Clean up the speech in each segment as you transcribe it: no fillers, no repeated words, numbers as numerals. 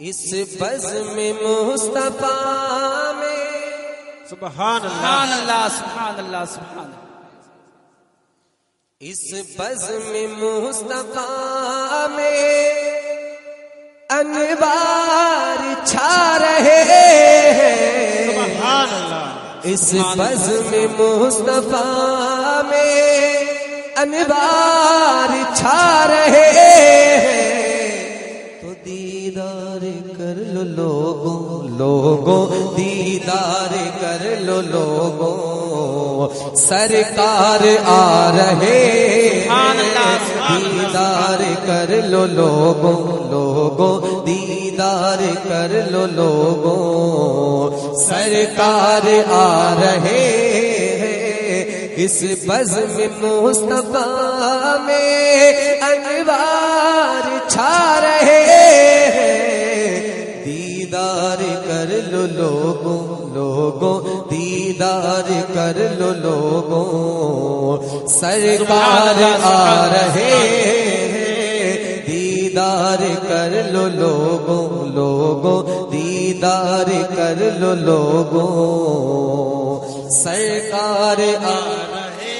اس بزم مصطفیٰ میں سبحان اللہ سبحان اللہ سبحان اللہ سبحان اللہ اس بزم مصطفیٰ میں انوار چھا رہے ہیں سبحان اللہ اس بزم مصطفیٰ میں انوار چھا رہے ہیں تو دیدار کر لو لوگوں دیدار کر لو لوگوں سرکار آ رہے ہیں دیدار کر لو لوگوں دیدار کر لو لوگوں سرکار آ رہے ہیں اس بزم مصطفیٰ میں انوار چھا رہے ہیں دیدار کر لو لوگوں دیدار کر لو لوگوں سرکار آ رہے ہیں دیدار کر لو لوگوں دیدار کر لو لوگوں سرکار آ رہے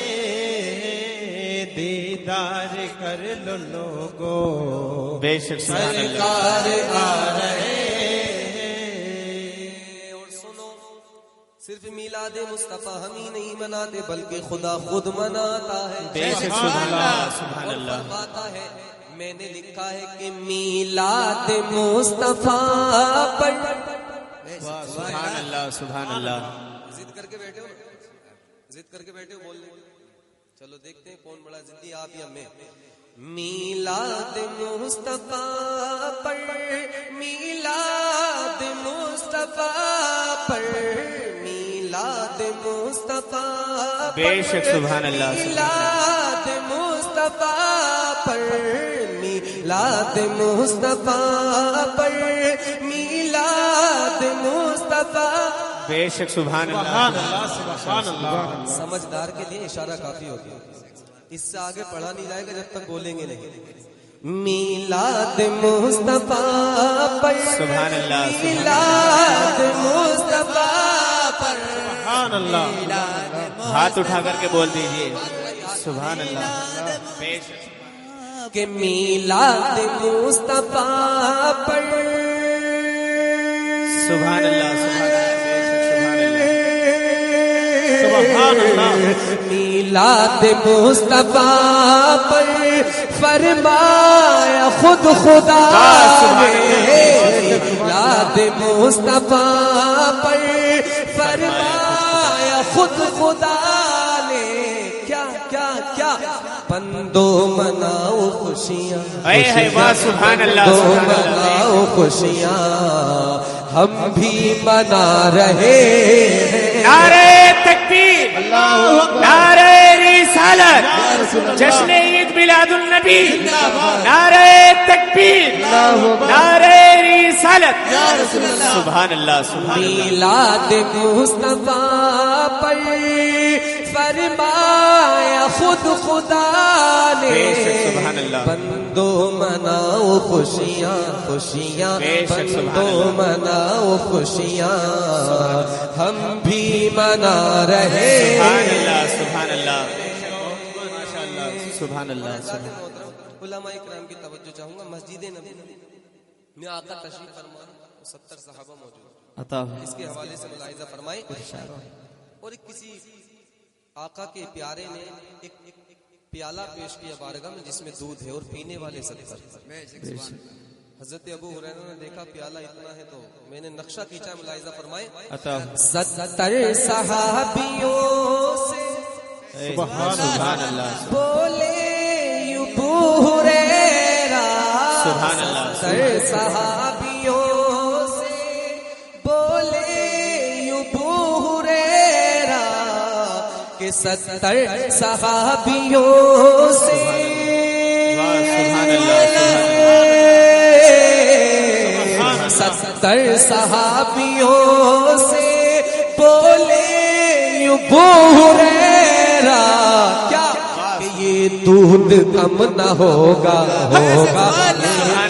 دیدار کر لو لوگوں بے شک سبحان اللہ سرکار آ رہے اور سنو صرف میلاد مصطفیٰ ہم ہی نہیں مناتے بلکہ خدا خود مناتا ہے بے شک سبحان اللہ سبحان اور اللہ فرماتا ہے میں نے لکھا ہے کہ میلاد مصطفیٰ پر سبحان اللہ سبحان اللہ ضد کر کے بیٹھے ہو ضد کر کے بیٹھے ہو بول لیں چلو دیکھتے ہیں کون بڑا ضدی آپ یا میں میلاد مصطفیٰ پر میلاد مصطفیٰ پر میلاد مصطفیٰ بے شک سبحان اللہ میلاد مصطفیٰ پر میلاد مصطفیٰ پر میلاد مصطفیٰ بے شک سبحان اللہ سبحان اللہ سمجھدار کے لیے اشارہ کافی ہوتی ہے اس سے آگے پڑھا نہیں جائے گا جب تک بولیں گے نہیں میلاد مصطفیٰ پر سبحان اللہ میلاد مصطفیٰ پر سبحان اللہ ہاتھ اٹھا کر کے بول دیجئے سبحان اللہ بے شک کہ میلاد مصطفیٰ پر سبحان اللہ سبحان اللہ میلاد مصطفیٰ پر فرمایا خود خدا نے میلاد مصطفیٰ پر فرمایا خود خدا نے کیا کیا کیا بندو مناؤ خوشیاں سبحان اللہ بندو مناؤ خوشیاں ہم بھی منا رہے ہیں نعرہ تکبیر نعرہ رسالت جشن عید میلاد النبی نعرہ تکبیر نعرہ رسالت سبحان اللہ سبحان اللہ میلاد مصطفیٰ پر فرمایا خود خدا نے سبحان اللہ بندو مناؤ خوشیاں خوشیاں بندو مناؤ خوشیاں ہم بھی منا رہے سبحان اللہ سبحان اللہ علماء کرام کی توجہ چاہوں گا مسجد نبی میں آقا تشریف فرما 70 صحابہ موجود عطا اس کے حوالے سے ملاحظہ فرمائیں اور کسی آقا کے پیارے نے ایک پیالہ پیش کیا بارگاہ میں جس میں دودھ ہے اور پینے والے 70 حضرت ابو ہریرہ نے دیکھا پیالہ اتنا ہے تو میں نے نقشہ کھینچا ملاحظہ فرمائے 70 صحابیوں سے سبحان اللہ بولے ابو ہریرہ سبحان اللہ 70 صحابیوں سے بولے ابو ہریرہ کہ 70 صحابیوں سے سبحان اللہ 70 صحابیوں سے بولے ابو ہریرہ کیا کہ یہ دودھ کم نہ ہوگا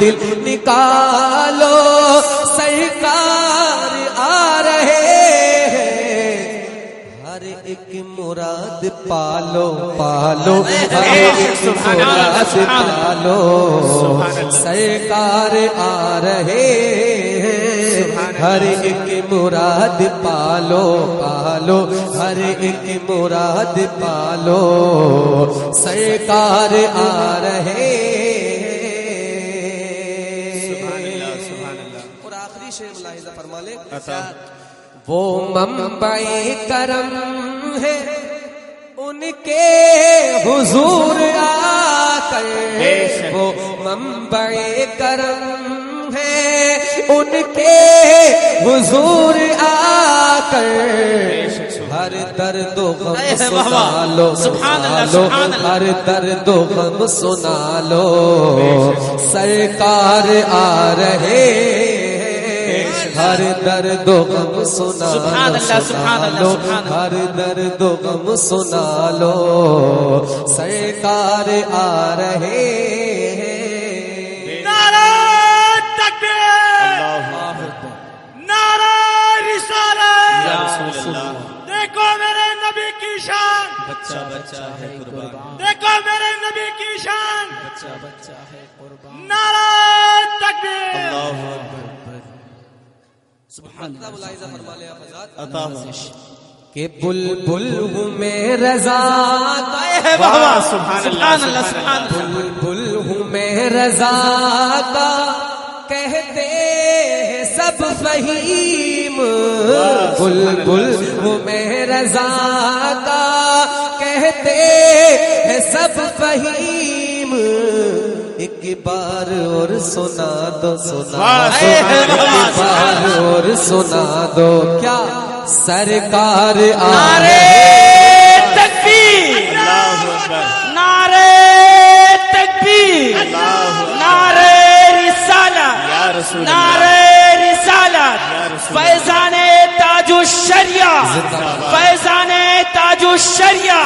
دل نکالو سرکار آ رہے ہیں ہر ایک مراد پالو پالو ہر ایک مراد پالو سرکار آ رہے ہیں ہر ایک مراد پالو پالو ہر ایک مراد پالو سرکار آ رہے اور آخری شعر ملاحظہ فرما لے وہ منبع کرم ہے ان کے حضور آ کر وہ منبع کرم ہے ان کے حضور آ کر ہر درد و غم سنا لو ہر درد و غم سنا لو سرکار آ رہے ہر درد و غم سنا لو ہر درد و غم سنا لو سرکار آ رہے دیکھو میرے نبی کی شان بچہ بچہ ہے قربان دیکھو میرے نبی کی شان بچہ بچہ ہے قربان نعرہ تکبیر اللہ اکبر سبحان اللہ ملاحظہ فرما لے آپ حضرات عطا ہو کہ بلبل ہوں میں رضا کا سبحان اللہ سبحان اللہ بلبل ہوں میں رضا کا کہتے ہیں سب فہیم بلبل ہوں میں رضا کا کہتے ہیں سب فہیم ایک بار اور سنا دو سنا دو ایک بار اور سنا دو کیا سرکار آ رہے تکبیر اللہ اکبر نعرہ تکبیر نعرہ رسالت یا رسول اللہ نعرہ رسالت فیضان تاج الشریعہ فیضان تاج الشریعہ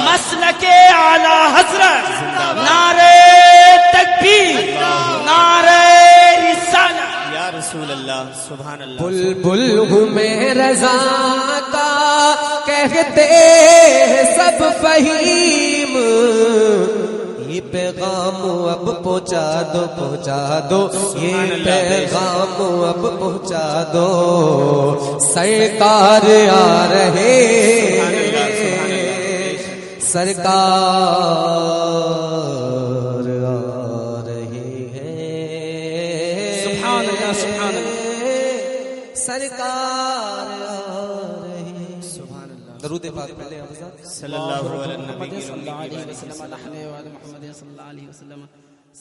مسلک اعلی حضرت نعرہ تکبیر نعرہ رسالت یا رسول اللہ سبحان اللہ بلبل ہوں میں رضا کا کہتے ہیں سب فہیم یہ پیغام اب پہنچا دو یہ پیغام اب پہنچا دو سرکار آ رہے سرکار آ رہے ہیں سبحان اللہ سبحان اللہ سرکار آ رہے ہیں سبحان اللہ درود پاک پہلے آپ حضرات صلی اللہ علیہ محمد نبی صلی اللہ علیہ وسلم علی محمد صلی اللہ علیہ وسلم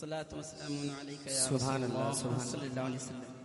صلاۃ و سلام علیک یا سبحان اللہ، رسول سبحان اللہ۔ صلی اللہ علیہ وسلم